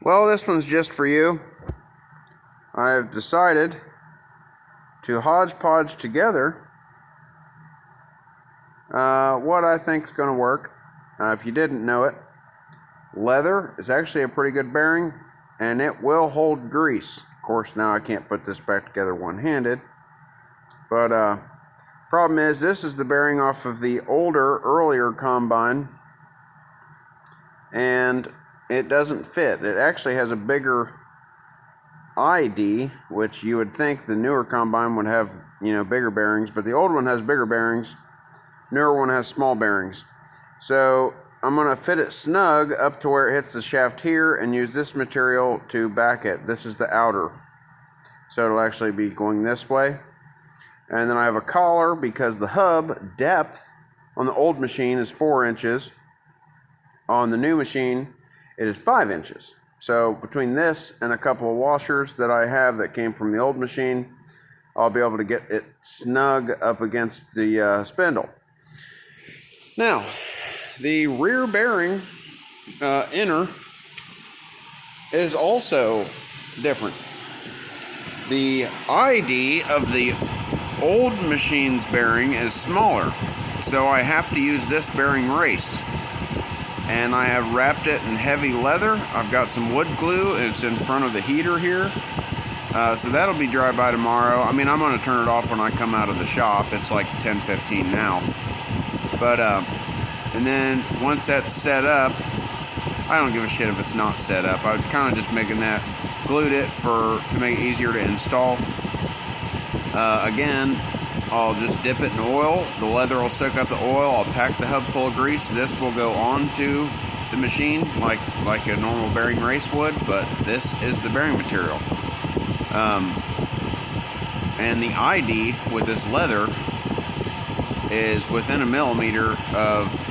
Well, this one's just for you. I've decided to hodgepodge together what I think is going to work. If you didn't know it, leather is actually a pretty good bearing, and it will hold grease. Of course, now I can't put this back together one-handed, but problem is this is the bearing off of the earlier combine, and it doesn't fit. It actually has a bigger ID, which you would think the newer combine would have, bigger bearings, but the old one has bigger bearings. Newer one has small bearings. So I'm going to fit it snug up to where it hits the shaft here and use this material to back it. This is the outer. So it'll actually be going this way. And then I have a collar because the hub depth on the old machine is 4 inches. On the new machine, it is 5 inches. So between this and a couple of washers that I have that came from the old machine, I'll be able to get it snug up against the spindle. Now, the rear bearing inner is also different. The ID of the old machine's bearing is smaller, so I have to use this bearing race. And I have wrapped it in heavy leather. I've got some wood glue. It's in front of the heater here. So that'll be dry by tomorrow. I mean, I'm going to turn it off when I come out of the shop. It's like 10:15 now. But, and then once that's set up, I don't give a shit if it's not set up. I'm kind of just making that, glued it to make it easier to install. Again, I'll just dip it in oil. The leather will soak up the oil. I'll pack the hub full of grease. This will go onto the machine like a normal bearing race would, but this is the bearing material. And the ID with this leather is within a millimeter of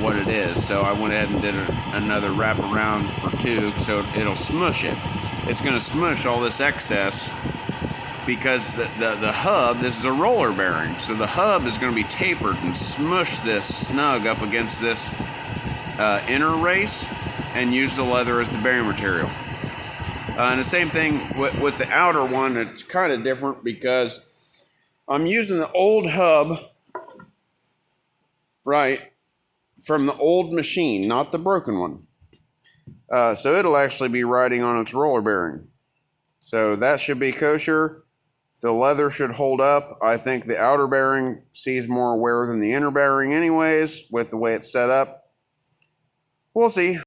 what it is. So I went ahead and did another wrap around for 2, so it'll smush it. It's going to smush all this excess because the hub, this is a roller bearing, so the hub is going to be tapered and smush this snug up against this inner race and use the leather as the bearing material. And the same thing with the outer one. It's kind of different because I'm using the old hub, right, from the old machine, not the broken one. So it'll actually be riding on its roller bearing. So that should be kosher. The leather should hold up. I think the outer bearing sees more wear than the inner bearing anyways, with the way it's set up. We'll see.